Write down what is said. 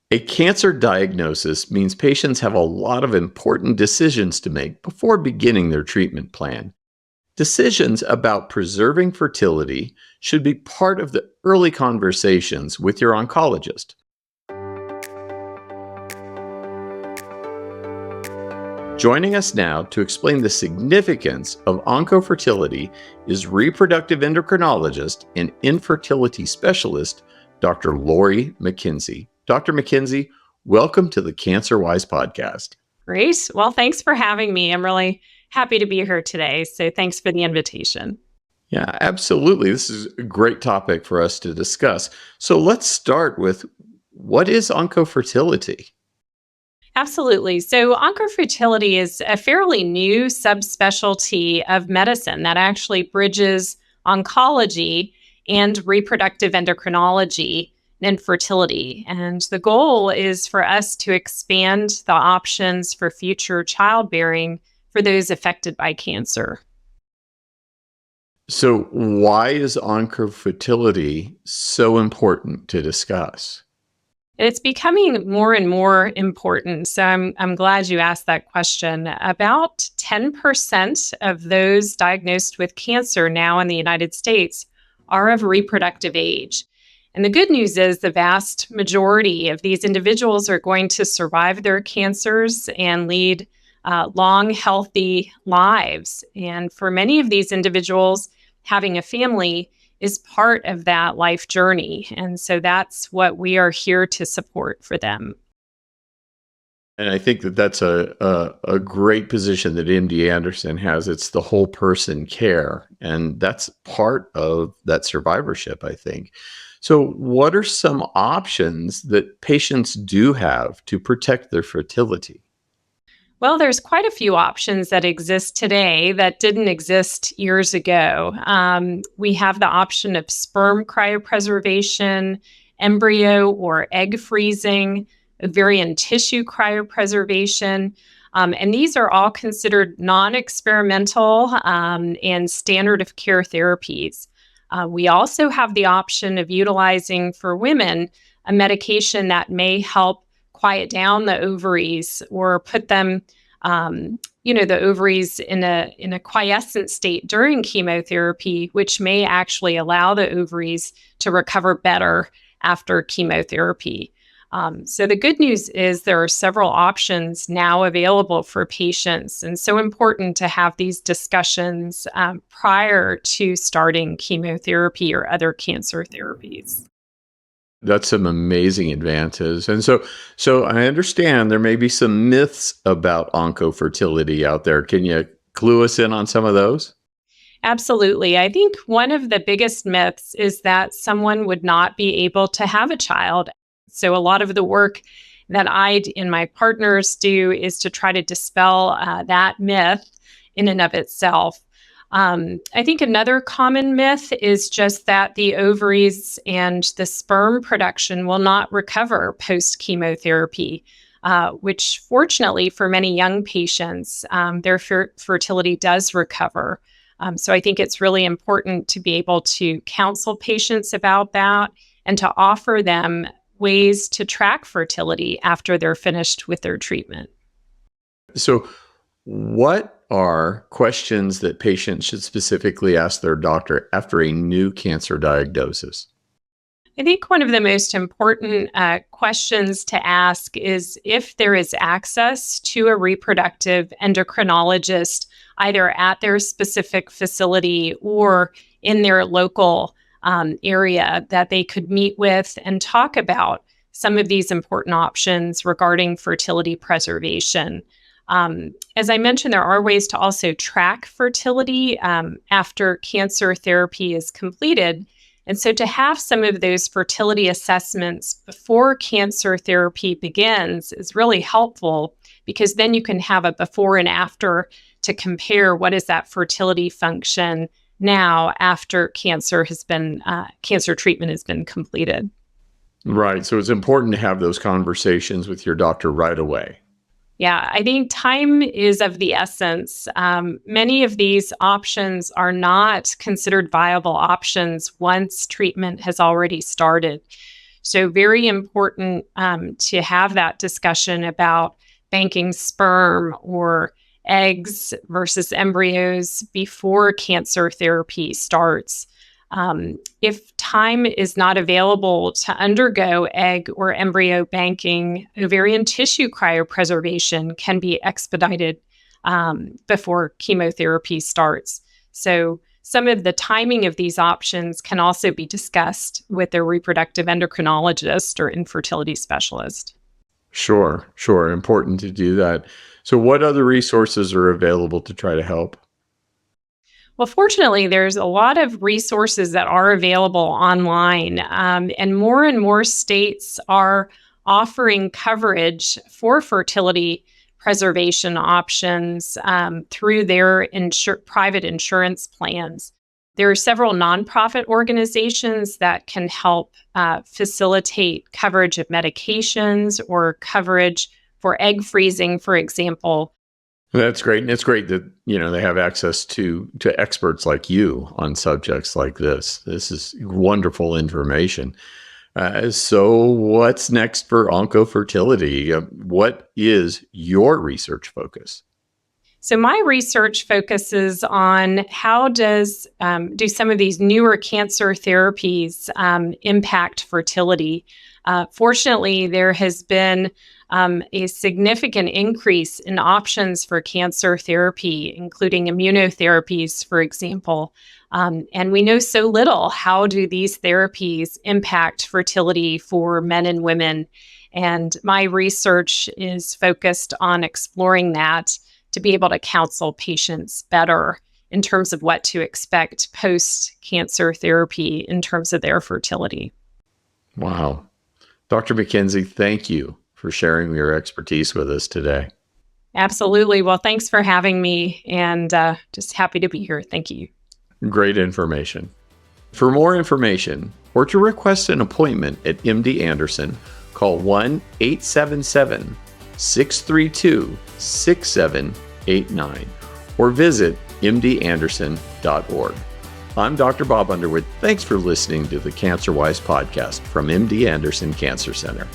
A cancer diagnosis means patients have a lot of important decisions to make before beginning their treatment plan. Decisions about preserving fertility should be part of the early conversations with your oncologist. Joining us now to explain the significance of oncofertility is reproductive endocrinologist and infertility specialist, Dr. Laurie McKenzie. Dr. McKenzie, welcome to the CancerWise podcast. Great. Well, thanks for having me. I'm really happy to be here today. So thanks for the invitation. Yeah, absolutely. This is a great topic for us to discuss. So let's start with, what is oncofertility? Absolutely. So oncofertility is a fairly new subspecialty of medicine that actually bridges oncology and reproductive endocrinology and fertility. And the goal is for us to expand the options for future childbearing for those affected by cancer. So why is oncofertility so important to discuss? It's becoming more and more important. So I'm glad you asked that question. About 10% of those diagnosed with cancer now in the United States are of reproductive age. And the good news is the vast majority of these individuals are going to survive their cancers and lead long, healthy lives. And for many of these individuals, having a family is part of that life journey. And so that's what we are here to support for them. And I think that that's a great position that MD Anderson has. It's the whole person care. And that's part of that survivorship, I think. So what are some options that patients do have to protect their fertility? Well, there's quite a few options that exist today that didn't exist years ago. We have the option of sperm cryopreservation, embryo or egg freezing, ovarian tissue cryopreservation. And these are all considered non-experimental and standard of care therapies. We also have the option of utilizing for women a medication that may help quiet down the ovaries or put them, the ovaries in a quiescent state during chemotherapy, which may actually allow the ovaries to recover better after chemotherapy. So the good news is there are several options now available for patients, and so important to have these discussions prior to starting chemotherapy or other cancer therapies. That's some amazing advances. And so I understand there may be some myths about oncofertility out there. Can you clue us in on some of those? Absolutely. I think one of the biggest myths is that someone would not be able to have a child. So a lot of the work that I and my partners do is to try to dispel that myth in and of itself. I think another common myth is just that the ovaries and the sperm production will not recover post-chemotherapy, which fortunately for many young patients, their fertility does recover. So I think it's really important to be able to counsel patients about that and to offer them ways to track fertility after they're finished with their treatment. So what are questions that patients should specifically ask their doctor after a new cancer diagnosis? I think one of the most important questions to ask is if there is access to a reproductive endocrinologist, either at their specific facility or in their local area that they could meet with and talk about some of these important options regarding fertility preservation. As I mentioned, there are ways to also track fertility after cancer therapy is completed. And so to have some of those fertility assessments before cancer therapy begins is really helpful, because then you can have a before and after to compare what is that fertility function now after cancer treatment has been completed. Right. So it's important to have those conversations with your doctor right away. Yeah, I think time is of the essence. Many of these options are not considered viable options once treatment has already started. So very important to have that discussion about banking sperm or eggs versus embryos before cancer therapy starts. If time is not available to undergo egg or embryo banking, ovarian tissue cryopreservation can be expedited before chemotherapy starts. So some of the timing of these options can also be discussed with their reproductive endocrinologist or infertility specialist. Sure, sure. Important to do that. So, what other resources are available to try to help? Well, fortunately, there's a lot of resources that are available online, and more states are offering coverage for fertility preservation options through their private insurance plans. There are several nonprofit organizations that can help facilitate coverage of medications or coverage for egg freezing, for example. That's great, and it's great that they have access to experts like you on subjects like this. This is wonderful information. So, what's next for oncofertility? What is your research focus? So my research focuses on how do some of these newer cancer therapies impact fertility. Fortunately, there has been a significant increase in options for cancer therapy, including immunotherapies, for example. And we know so little. How do these therapies impact fertility for men and women? And my research is focused on exploring that to be able to counsel patients better in terms of what to expect post-cancer therapy in terms of their fertility. Wow. Dr. McKenzie, thank you for sharing your expertise with us today. Absolutely. Well, thanks for having me, and just happy to be here. Thank you. Great information. For more information or to request an appointment at MD Anderson, call 1-877-632-6789 or visit mdanderson.org. I'm Dr. Bob Underwood. Thanks for listening to the CancerWise podcast from MD Anderson Cancer Center.